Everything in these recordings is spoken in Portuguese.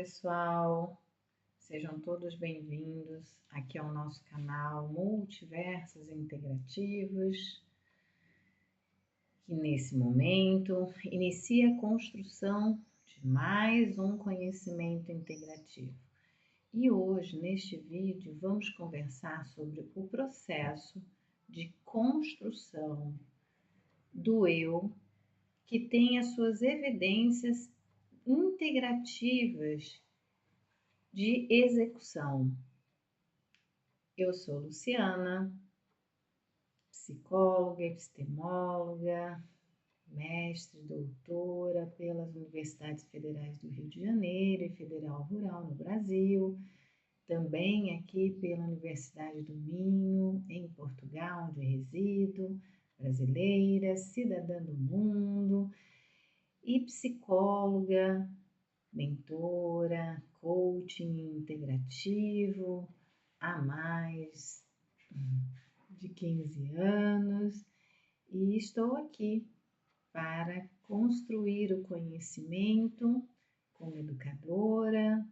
pessoal, sejam todos bem-vindos aqui ao nosso canal Multiversos Integrativos, que nesse momento inicia a construção de mais um conhecimento integrativo. E hoje, neste vídeo, vamos conversar sobre o processo de construção do eu, que tem as suas evidências integrativas de execução. Eu sou Luciana, psicóloga, epistemóloga, mestre, doutora pelas Universidades Federais do Rio de Janeiro e Federal Rural no Brasil, também aqui pela Universidade do Minho, em Portugal, onde resido, brasileira, cidadã do mundo e psicóloga, mentora, coaching integrativo há mais de 15 anos e estou aqui para construir o conhecimento como educadora,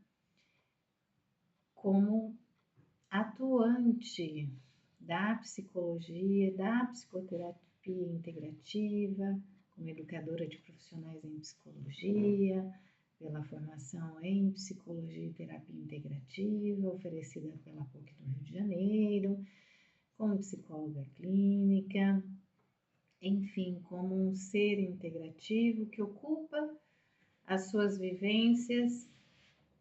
como atuante da psicologia, da psicoterapia integrativa, como educadora de profissionais em psicologia, pela formação em psicologia e terapia integrativa, oferecida pela PUC do Rio de Janeiro, como psicóloga clínica, enfim, como um ser integrativo que ocupa as suas vivências,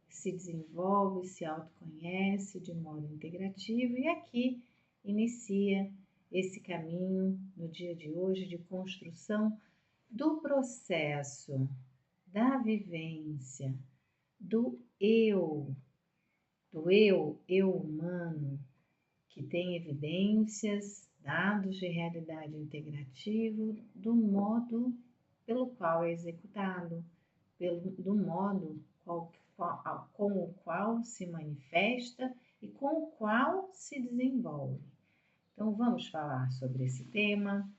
se desenvolve, se autoconhece de modo integrativo e aqui inicia esse caminho no dia de hoje de construção do processo da vivência, do eu humano, que tem evidências, dados de realidade integrativo do modo pelo qual é executado, do modo com o qual se manifesta e com o qual se desenvolve. Então, vamos falar sobre esse tema.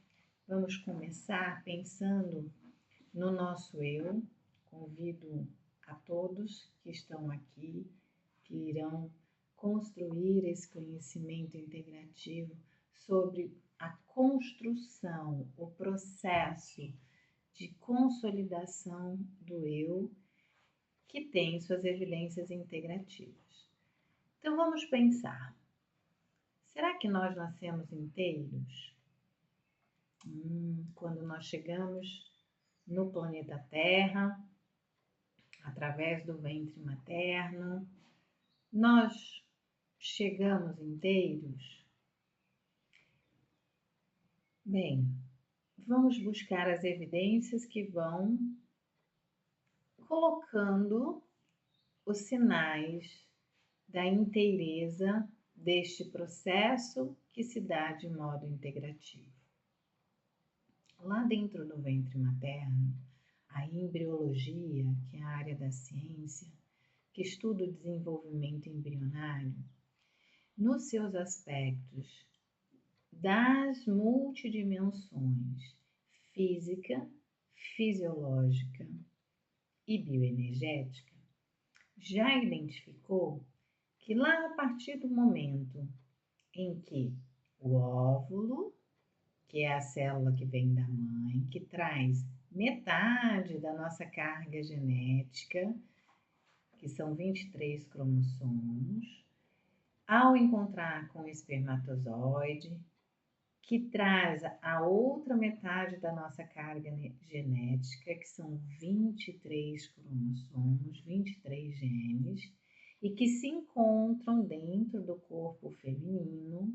Vamos começar pensando no nosso eu. Convido a todos que estão aqui, que irão construir esse conhecimento integrativo sobre a construção, o processo de consolidação do eu, que tem suas evidências integrativas. Então vamos pensar, será que nós nascemos inteiros? Quando nós chegamos no planeta Terra, através do ventre materno, nós chegamos inteiros? Bem, vamos buscar as evidências que vão colocando os sinais da inteireza deste processo que se dá de modo integrativo. Lá dentro do ventre materno, a embriologia, que é a área da ciência, que estuda o desenvolvimento embrionário, nos seus aspectos das multidimensões física, fisiológica e bioenergética, já identificou que lá a partir do momento em que o óvulo, que é a célula que vem da mãe, que traz metade da nossa carga genética, que são 23 cromossomos, ao encontrar com o espermatozoide, que traz a outra metade da nossa carga genética, que são 23 cromossomos, 23 genes, e que se encontram dentro do corpo feminino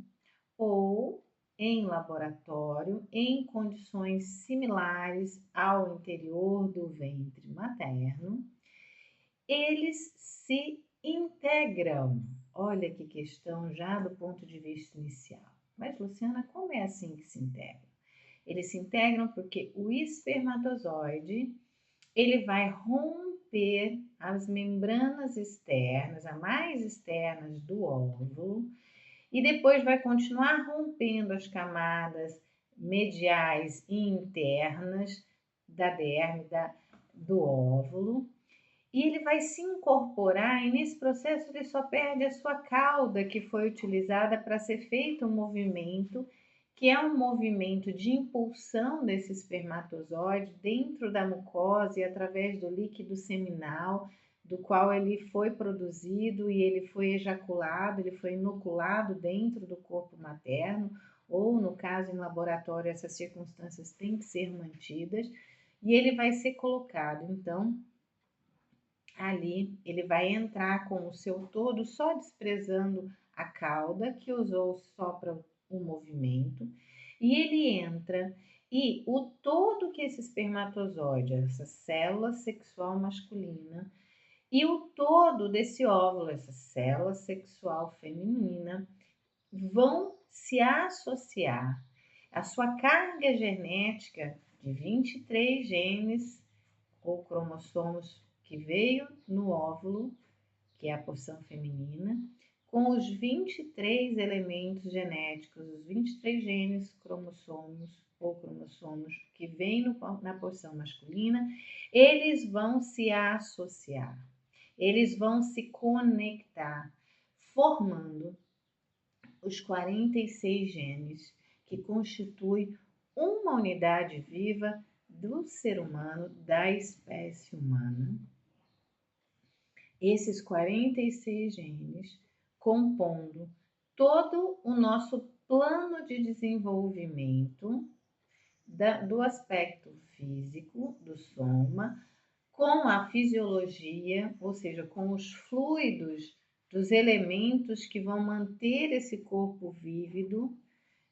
ou em laboratório em condições similares ao interior do ventre materno, eles se integram. Olha que questão já do ponto de vista inicial. Mas, Luciana, como é assim que se integram? Eles se integram porque o espermatozoide, ele vai romper as membranas externas, as mais externas do óvulo, e depois vai continuar rompendo as camadas mediais e internas da derme do óvulo, e ele vai se incorporar, e nesse processo ele só perde a sua cauda, que foi utilizada para ser feito um movimento, que é um movimento de impulsão desse espermatozoide dentro da mucosa e através do líquido seminal, do qual ele foi produzido e ele foi ejaculado, ele foi inoculado dentro do corpo materno, ou no caso em laboratório, essas circunstâncias têm que ser mantidas, e ele vai ser colocado, então, ali ele vai entrar com o seu todo, só desprezando a cauda, que usou só para o movimento, e ele entra, e o todo que esse espermatozoide, essa célula sexual masculina, e o todo desse óvulo, essa célula sexual feminina, vão se associar. A sua carga genética de 23 genes ou cromossomos que veio no óvulo, que é a porção feminina, com os 23 elementos genéticos, os 23 genes cromossomos ou cromossomos que vêm na porção masculina, eles vão se associar, eles vão se conectar, formando os 46 genes que constituem uma unidade viva do ser humano, da espécie humana. Esses 46 genes compondo todo o nosso plano de desenvolvimento do aspecto físico, do soma, com a fisiologia, ou seja, com os fluidos dos elementos que vão manter esse corpo vívido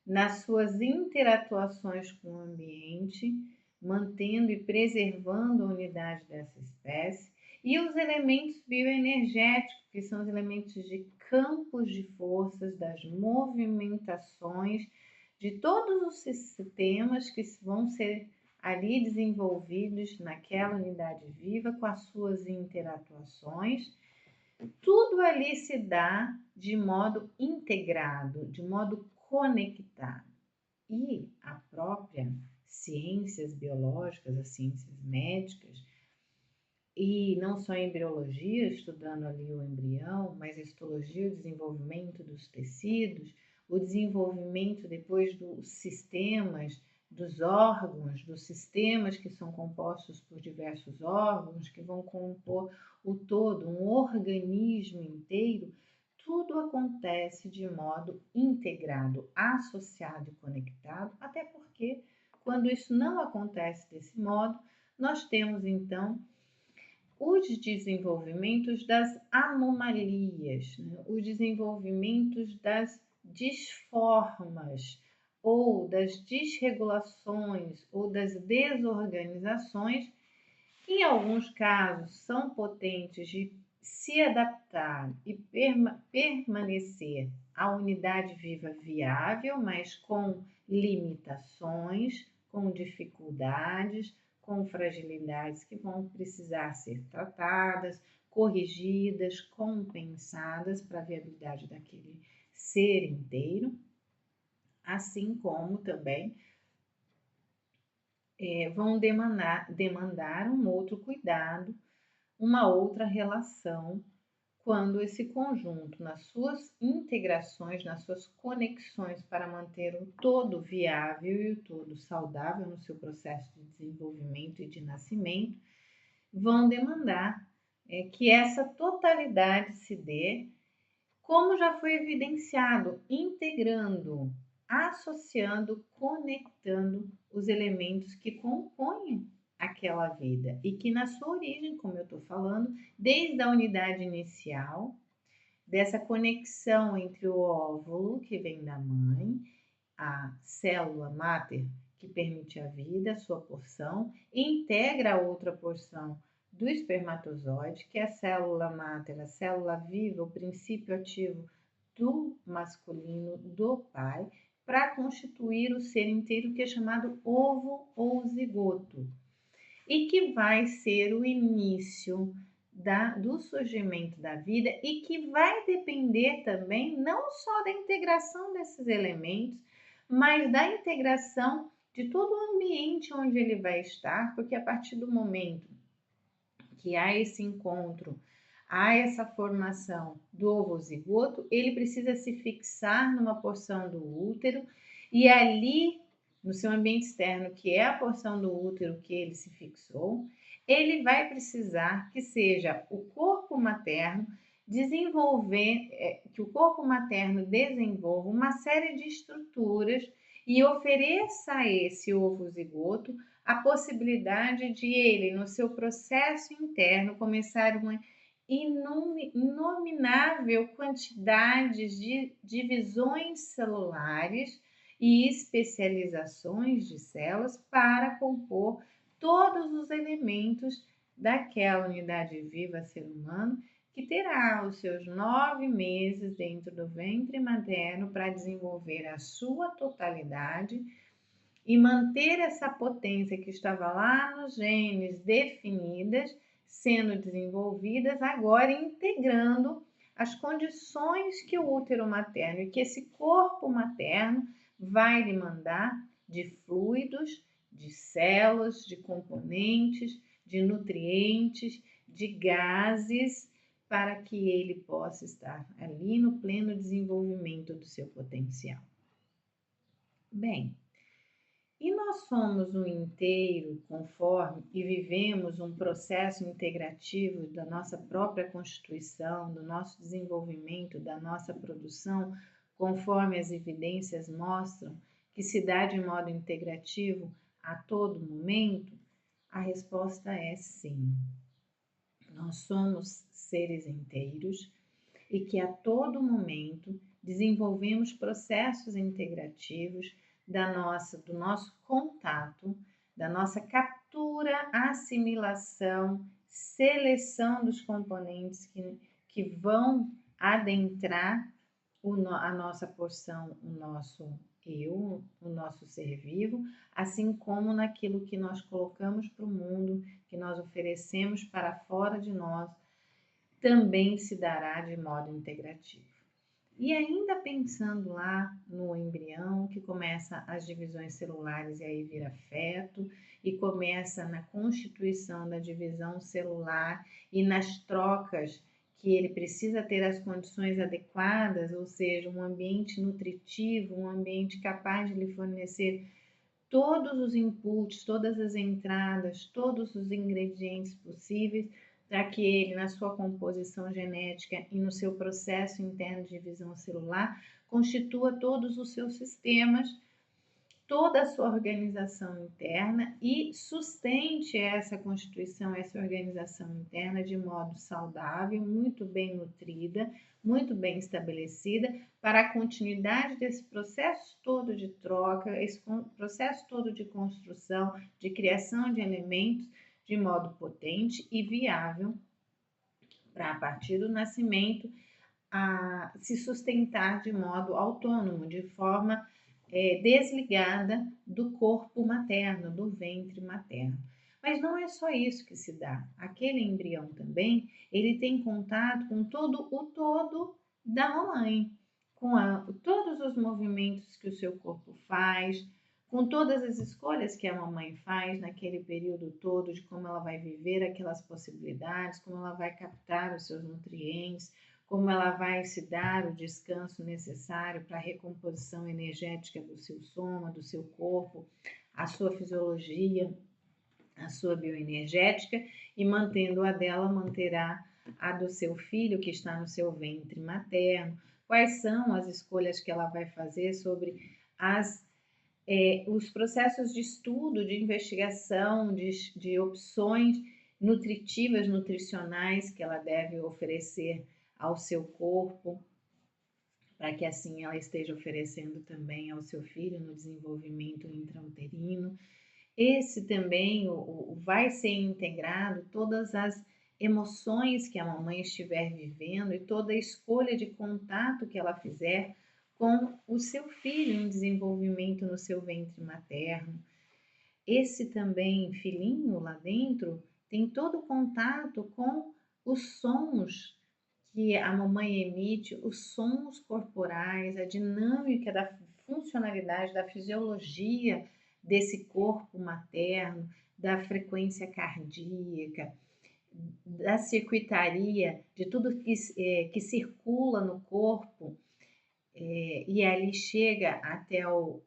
nas suas interatuações com o ambiente, mantendo e preservando a unidade dessa espécie, e os elementos bioenergéticos, que são os elementos de campos de forças, das movimentações, de todos os sistemas que vão ser ali desenvolvidos naquela unidade viva com as suas interatuações. Tudo ali se dá de modo integrado, de modo conectado. E a própria ciências biológicas, as ciências médicas, e não só a embriologia, estudando ali o embrião, mas a histologia, o desenvolvimento dos tecidos, o desenvolvimento depois dos sistemas, dos órgãos, dos sistemas que são compostos por diversos órgãos, que vão compor o todo, um organismo inteiro, tudo acontece de modo integrado, associado e conectado, até porque quando isso não acontece desse modo, nós temos então os desenvolvimentos das anomalias, né? Os desenvolvimentos das disformas, ou das desregulações, ou das desorganizações, que em alguns casos são potentes de se adaptar e permanecer à unidade viva viável, mas com limitações, com dificuldades, com fragilidades que vão precisar ser tratadas, corrigidas, compensadas para a viabilidade daquele ser inteiro, assim como também vão demandar um outro cuidado, uma outra relação, quando esse conjunto, nas suas integrações, nas suas conexões para manter o todo viável e o todo saudável no seu processo de desenvolvimento e de nascimento, vão demandar que essa totalidade se dê, como já foi evidenciado, integrando, associando, conectando os elementos que compõem aquela vida e que na sua origem, como eu estou falando, desde a unidade inicial, dessa conexão entre o óvulo que vem da mãe, a célula máter que permite a vida, a sua porção, e integra a outra porção do espermatozoide, que é a célula máter, a célula viva, o princípio ativo do masculino, do pai, para constituir o ser inteiro que é chamado ovo ou zigoto, e que vai ser o início do surgimento da vida e que vai depender também não só da integração desses elementos, mas da integração de todo o ambiente onde ele vai estar, porque a partir do momento que há esse encontro, há essa formação do ovozigoto, ele precisa se fixar numa porção do útero e ali, no seu ambiente externo, que é a porção do útero que ele se fixou, ele vai precisar que seja o corpo materno que o corpo materno desenvolva uma série de estruturas e ofereça a esse ovozigoto a possibilidade de ele, no seu processo interno, começar uma inominável quantidade de divisões celulares e especializações de células para compor todos os elementos daquela unidade viva ser humano que terá os seus 9 meses dentro do ventre materno para desenvolver a sua totalidade e manter essa potência que estava lá nos genes definidas, sendo desenvolvidas agora, integrando as condições que o útero materno e que esse corpo materno vai lhe mandar de fluidos, de células, de componentes, de nutrientes, de gases, para que ele possa estar ali no pleno desenvolvimento do seu potencial. Bem, e nós somos um inteiro conforme e vivemos um processo integrativo da nossa própria constituição, do nosso desenvolvimento, da nossa produção, conforme as evidências mostram que se dá de modo integrativo a todo momento? A resposta é sim. Nós somos seres inteiros e que a todo momento desenvolvemos processos integrativos do nosso contato, da nossa captura, assimilação, seleção dos componentes que vão adentrar a nossa porção, o nosso eu, o nosso ser vivo, assim como naquilo que nós colocamos para o mundo, que nós oferecemos para fora de nós, também se dará de modo integrativo. E ainda pensando lá no embrião, que começa as divisões celulares e aí vira feto, e começa na constituição da divisão celular e nas trocas que ele precisa ter as condições adequadas, ou seja, um ambiente nutritivo, um ambiente capaz de lhe fornecer todos os inputs, todas as entradas, todos os ingredientes possíveis para que ele, na sua composição genética e no seu processo interno de divisão celular, constitua todos os seus sistemas, toda a sua organização interna e sustente essa constituição, essa organização interna de modo saudável, muito bem nutrida, muito bem estabelecida, para a continuidade desse processo todo de troca, esse processo todo de construção, de criação de elementos de modo potente e viável, para a partir do nascimento se sustentar de modo autônomo, de forma desligada do corpo materno, do ventre materno. Mas não é só isso que se dá. Aquele embrião também, ele tem contato com todo o todo da mamãe, com todos os movimentos que o seu corpo faz, com todas as escolhas que a mamãe faz naquele período todo, de como ela vai viver aquelas possibilidades, como ela vai captar os seus nutrientes, como ela vai se dar o descanso necessário para a recomposição energética do seu soma, do seu corpo, a sua fisiologia, a sua bioenergética, e mantendo a dela, manterá a do seu filho que está no seu ventre materno. Quais são as escolhas que ela vai fazer sobre os processos de estudo, de investigação, de opções nutritivas, nutricionais que ela deve oferecer ao seu corpo, para que assim ela esteja oferecendo também ao seu filho no desenvolvimento intrauterino. Esse também vai ser integrado todas as emoções que a mamãe estiver vivendo e toda a escolha de contato que ela fizer com o seu filho em desenvolvimento no seu ventre materno. Esse também filhinho lá dentro tem todo o contato com os sons que a mamãe emite, os sons corporais, a dinâmica da funcionalidade, da fisiologia desse corpo materno, da frequência cardíaca, da circuitaria, de tudo que circula no corpo, e ali chega até o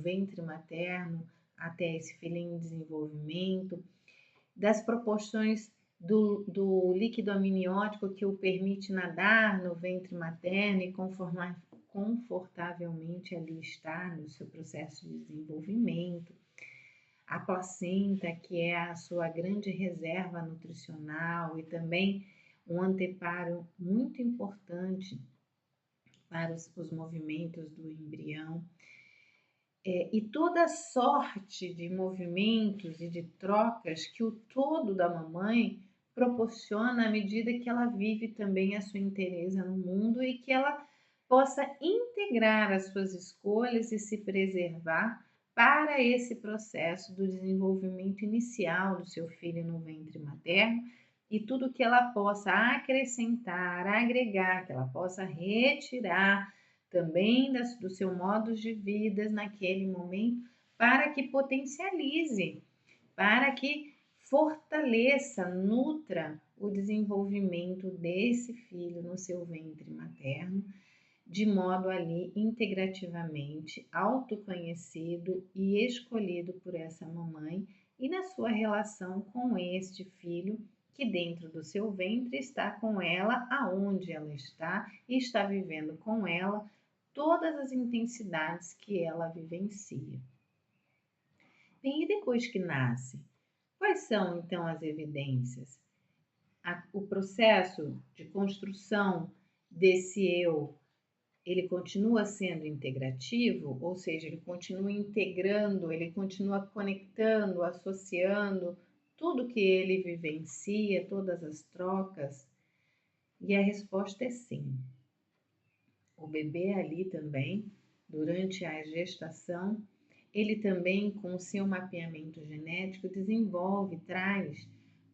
ventre materno, até esse filhinho em desenvolvimento, das proporções do líquido amniótico que o permite nadar no ventre materno e confortavelmente ali estar no seu processo de desenvolvimento. A placenta, que é a sua grande reserva nutricional e também um anteparo muito importante para os movimentos do embrião. E toda sorte de movimentos e de trocas que o todo da mamãe proporciona à medida que ela vive também a sua inteireza no mundo e que ela possa integrar as suas escolhas e se preservar para esse processo do desenvolvimento inicial do seu filho no ventre materno e tudo que ela possa acrescentar, agregar, que ela possa retirar também do seu modo de vida naquele momento, para que potencialize, para que fortaleça, nutra o desenvolvimento desse filho no seu ventre materno, de modo ali integrativamente autoconhecido e escolhido por essa mamãe e na sua relação com este filho que dentro do seu ventre está com ela aonde ela está e está vivendo com ela todas as intensidades que ela vivencia. Bem, e depois que nasce, quais são então as evidências? O processo de construção desse eu, ele continua sendo integrativo, ou seja, ele continua integrando, ele continua conectando, associando tudo que ele vivencia, todas as trocas? E a resposta é sim. O bebê ali também, durante a gestação, ele também, com o seu mapeamento genético, desenvolve, traz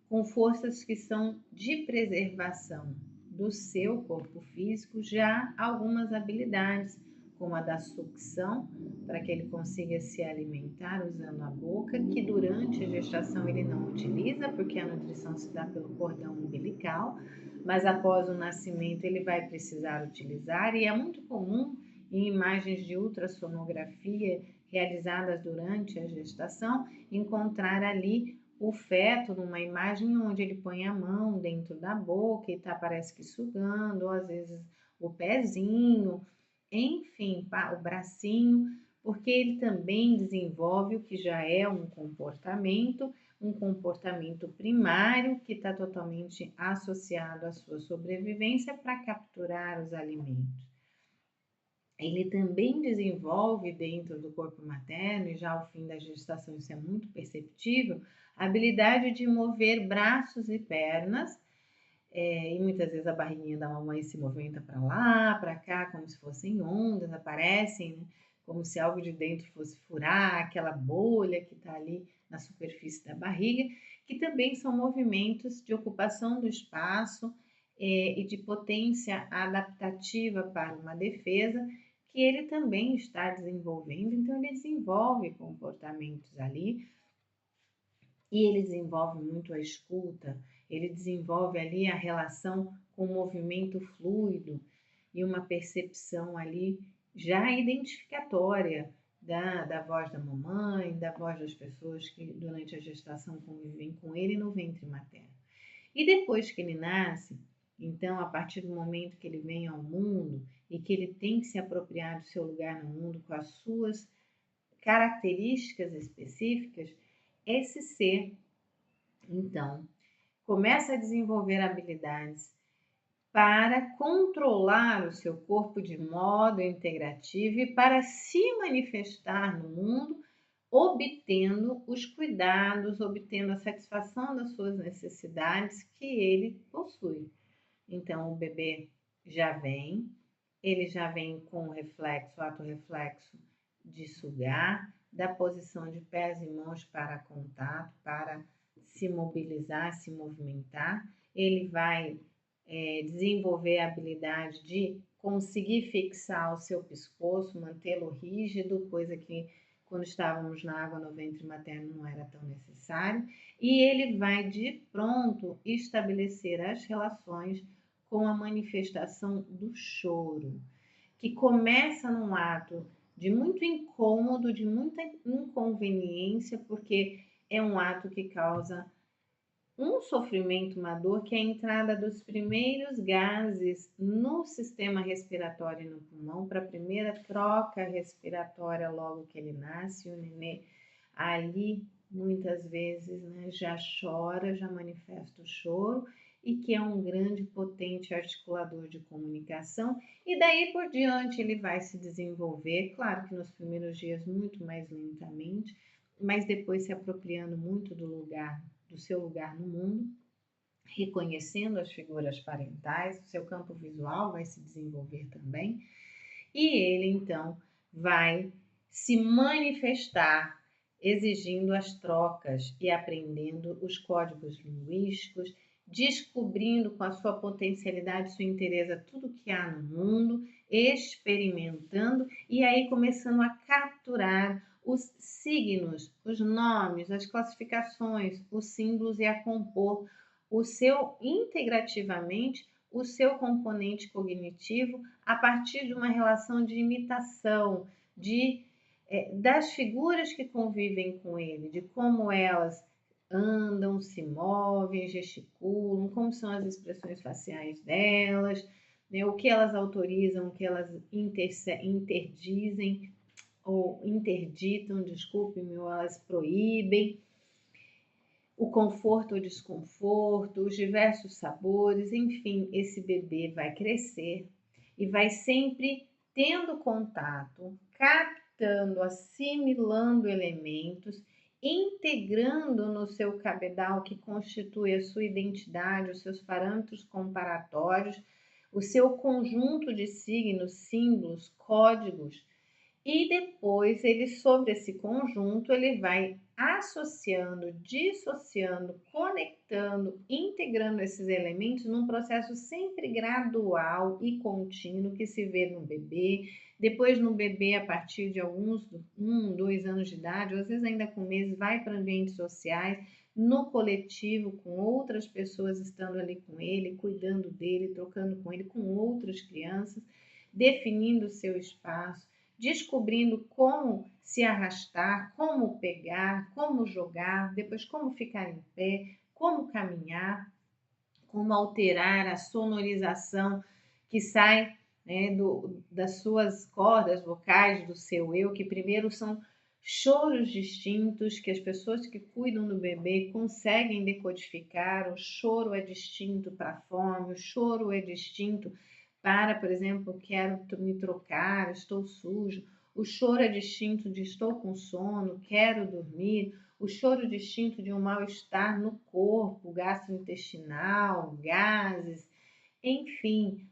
com forças que são de preservação do seu corpo físico já algumas habilidades, como a da sucção, para que ele consiga se alimentar usando a boca, que durante a gestação ele não utiliza, porque a nutrição se dá pelo cordão umbilical, mas após o nascimento ele vai precisar utilizar, e é muito comum em imagens de ultrassonografia realizadas durante a gestação encontrar ali o feto numa imagem onde ele põe a mão dentro da boca e parece que sugando, ou às vezes o pezinho, enfim, o bracinho, porque ele também desenvolve o que já é um comportamento primário que está totalmente associado à sua sobrevivência para capturar os alimentos. Ele também desenvolve dentro do corpo materno, e já ao fim da gestação isso é muito perceptível, a habilidade de mover braços e pernas, e muitas vezes a barriguinha da mamãe se movimenta para lá, para cá, como se fossem ondas, aparecem, né? Como se algo de dentro fosse furar aquela bolha que está ali na superfície da barriga, que também são movimentos de ocupação do espaço e de potência adaptativa para uma defesa, que ele também está desenvolvendo, então ele desenvolve comportamentos ali e ele desenvolve muito a escuta, ele desenvolve ali a relação com o movimento fluido e uma percepção ali já identificatória da voz da mamãe, da voz das pessoas que durante a gestação convivem com ele no ventre materno. E depois que ele nasce, então, a partir do momento que ele vem ao mundo e que ele tem que se apropriar do seu lugar no mundo com as suas características específicas, esse ser, então, começa a desenvolver habilidades para controlar o seu corpo de modo integrativo e para se manifestar no mundo, obtendo os cuidados, obtendo a satisfação das suas necessidades que ele possui. Então, o bebê ele já vem com o reflexo, o ato reflexo de sugar, da posição de pés e mãos para contato, para se mobilizar, se movimentar. Ele vai desenvolver a habilidade de conseguir fixar o seu pescoço, mantê-lo rígido, coisa que quando estávamos na água no ventre materno não era tão necessário, e ele vai de pronto estabelecer as relações com a manifestação do choro, que começa num ato de muito incômodo, de muita inconveniência, porque é um ato que causa um sofrimento, uma dor, que é a entrada dos primeiros gases no sistema respiratório e no pulmão, para a primeira troca respiratória logo que ele nasce. O nenê ali muitas vezes, né, já chora, já manifesta o choro, e que é um grande potente articulador de comunicação, e daí por diante ele vai se desenvolver, claro que nos primeiros dias muito mais lentamente, mas depois se apropriando muito do seu lugar no mundo, reconhecendo as figuras parentais, o seu campo visual vai se desenvolver também, e ele então vai se manifestar exigindo as trocas e aprendendo os códigos linguísticos, descobrindo com a sua potencialidade, sua inteireza, tudo que há no mundo, experimentando e aí começando a capturar os signos, os nomes, as classificações, os símbolos e a compor o seu integrativamente o seu componente cognitivo a partir de uma relação de imitação, das figuras que convivem com ele, de como elas andam, se movem, gesticulam, como são as expressões faciais delas, né, o que elas autorizam, o que elas interdizem ou interditam, desculpe-me, ou elas proíbem, o conforto ou desconforto, os diversos sabores, enfim, esse bebê vai crescer e vai sempre tendo contato, captando, assimilando elementos, integrando no seu cabedal que constitui a sua identidade, os seus parâmetros comparatórios, o seu conjunto de signos, símbolos, códigos, e depois ele, sobre esse conjunto, ele vai associando, dissociando, conectando, integrando esses elementos num processo sempre gradual e contínuo que se vê no bebê, depois no bebê a partir de alguns 2 anos de idade, ou às vezes ainda com meses, vai para ambientes sociais, no coletivo, com outras pessoas estando ali com ele, cuidando dele, trocando com ele, com outras crianças, definindo o seu espaço, descobrindo como se arrastar, como pegar, como jogar, depois como ficar em pé, como caminhar, como alterar a sonorização que sai, né, das suas cordas vocais, do seu eu, que primeiro são choros distintos que as pessoas que cuidam do bebê conseguem decodificar. O choro é distinto para a fome, o choro é distinto para, por exemplo, quero me trocar, estou sujo. O choro é distinto de estou com sono, quero dormir. O choro distinto de um mal-estar no corpo, gastrointestinal, gases, enfim,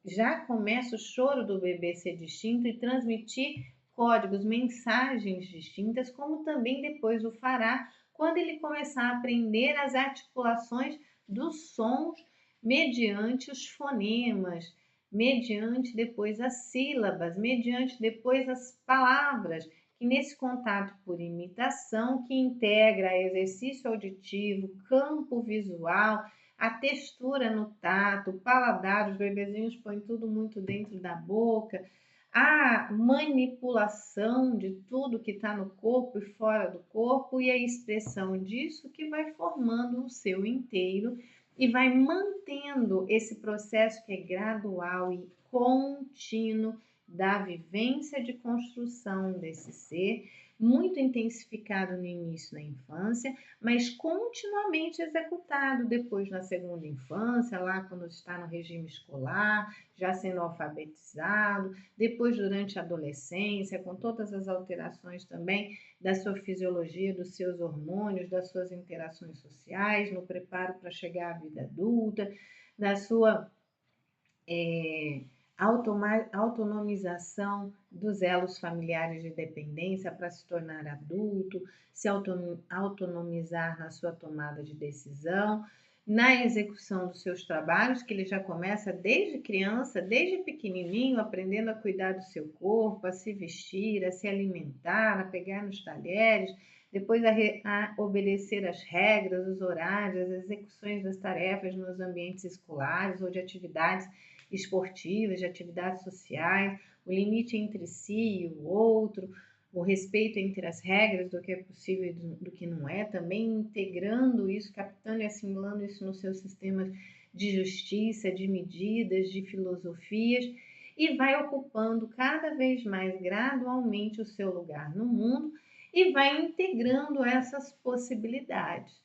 já começa o choro do bebê ser distinto e transmitir códigos, mensagens distintas, como também depois o fará quando ele começar a aprender as articulações dos sons mediante os fonemas, mediante depois as sílabas, mediante depois as palavras, que nesse contato por imitação, que integra exercício auditivo, campo visual, a textura no tato, o paladar, os bebezinhos põem tudo muito dentro da boca, a manipulação de tudo que está no corpo e fora do corpo e a expressão disso que vai formando o seu inteiro e vai mantendo esse processo que é gradual e contínuo da vivência de construção desse ser, muito intensificado no início da infância, mas continuamente executado depois na segunda infância, lá quando está no regime escolar, já sendo alfabetizado, depois durante a adolescência, com todas as alterações também da sua fisiologia, dos seus hormônios, das suas interações sociais, no preparo para chegar à vida adulta, da sua autonomização dos elos familiares de dependência para se tornar adulto, se autonomizar na sua tomada de decisão, na execução dos seus trabalhos, que ele já começa desde criança, desde pequenininho, aprendendo a cuidar do seu corpo, a se vestir, a se alimentar, a pegar nos talheres, depois a obedecer às regras, os horários, as execuções das tarefas nos ambientes escolares ou de atividades esportivas, de atividades sociais, o limite entre si e o outro, o respeito entre as regras do que é possível e do que não é, também integrando isso, captando e assimilando isso nos seus sistemas de justiça, de medidas, de filosofias, e vai ocupando cada vez mais gradualmente o seu lugar no mundo e vai integrando essas possibilidades.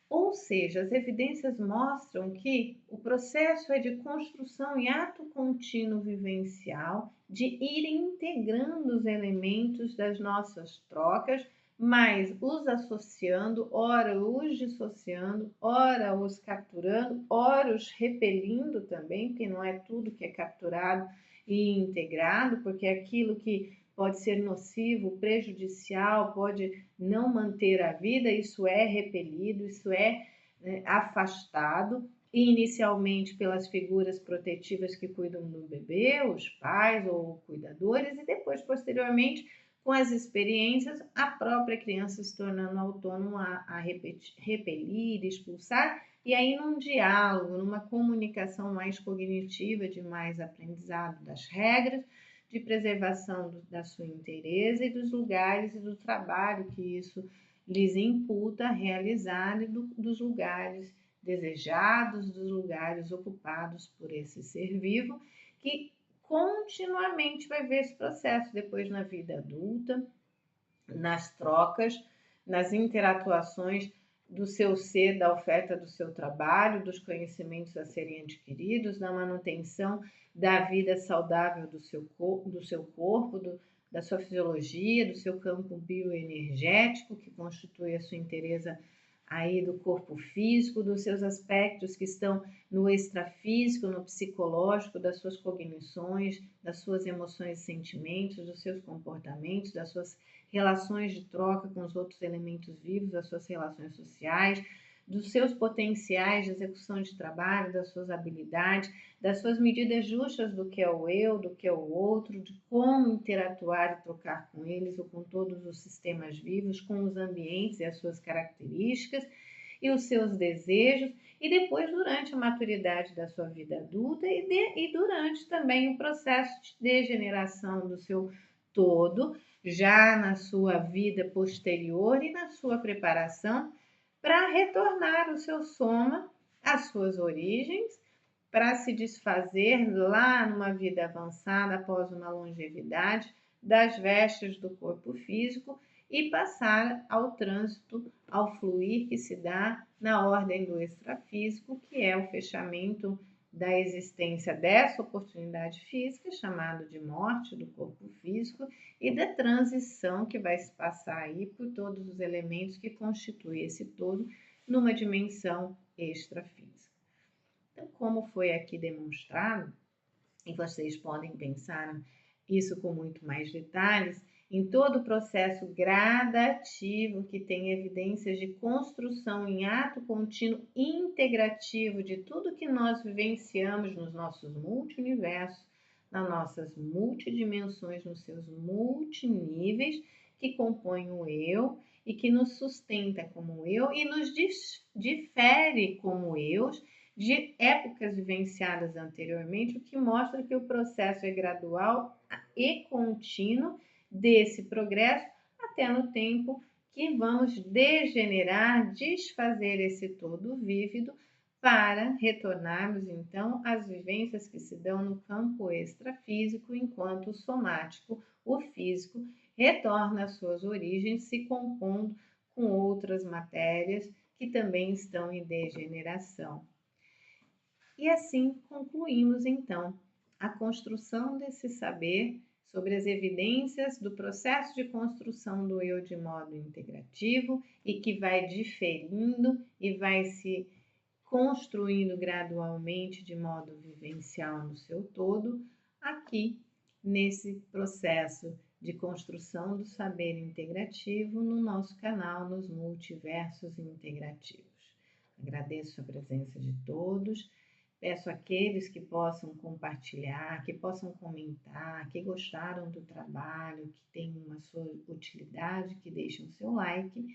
Ou seja, as evidências mostram que o processo é de construção em ato contínuo vivencial, de ir integrando os elementos das nossas trocas, mas os associando, ora os dissociando, ora os capturando, ora os repelindo também, porque não é tudo que é capturado e integrado, porque é aquilo que pode ser nocivo, prejudicial, pode não manter a vida, isso é repelido, isso é afastado, inicialmente pelas figuras protetivas que cuidam do bebê, os pais ou cuidadores, e depois, posteriormente, com as experiências, a própria criança se tornando autônoma a repelir, expulsar, e aí num diálogo, numa comunicação mais cognitiva, de mais aprendizado das regras, de preservação da sua inteireza e dos lugares e do trabalho que isso lhes imputa realizar e dos lugares desejados, dos lugares ocupados por esse ser vivo, que continuamente vai ver esse processo depois na vida adulta, nas trocas, nas interatuações do seu ser, da oferta do seu trabalho, dos conhecimentos a serem adquiridos, na manutenção da vida saudável do seu corpo, da sua fisiologia, do seu campo bioenergético, que constitui a sua inteireza aí do corpo físico, dos seus aspectos que estão no extrafísico, no psicológico, das suas cognições, das suas emoções e sentimentos, dos seus comportamentos, das suas relações de troca com os outros elementos vivos, das suas relações sociais, dos seus potenciais de execução de trabalho, das suas habilidades, das suas medidas justas do que é o eu, do que é o outro, de como interatuar e trocar com eles ou com todos os sistemas vivos, com os ambientes e as suas características e os seus desejos, e depois durante a maturidade da sua vida adulta e durante também o processo de degeneração do seu todo, já na sua vida posterior e na sua preparação para retornar o seu soma às suas origens, para se desfazer lá numa vida avançada após uma longevidade das vestes do corpo físico e passar ao trânsito, ao fluir que se dá na ordem do extrafísico, que é o fechamento da existência dessa oportunidade física, chamado de morte do corpo físico, e da transição que vai se passar aí por todos os elementos que constituem esse todo numa dimensão extrafísica. Então, como foi aqui demonstrado, e vocês podem pensar isso com muito mais detalhes, em todo o processo gradativo que tem evidências de construção em ato contínuo integrativo de tudo que nós vivenciamos nos nossos multiuniversos, nas nossas multidimensões, nos seus multiníveis que compõem o eu e que nos sustenta como eu e nos difere como eus de épocas vivenciadas anteriormente, o que mostra que o processo é gradual e contínuo desse progresso até no tempo que vamos degenerar, desfazer esse todo vívido para retornarmos então às vivências que se dão no campo extrafísico, enquanto o somático, o físico, retorna às suas origens, se compondo com outras matérias que também estão em degeneração. E assim concluímos então a construção desse saber sobre as evidências do processo de construção do eu de modo integrativo e que vai diferindo e vai se construindo gradualmente de modo vivencial no seu todo, aqui nesse processo de construção do saber integrativo no nosso canal nos Multiversos Integrativos. Agradeço a presença de todos. Peço àqueles que possam compartilhar, que possam comentar, que gostaram do trabalho, que tem uma sua utilidade, que deixem o seu like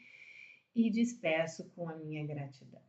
e despeço com a minha gratidão.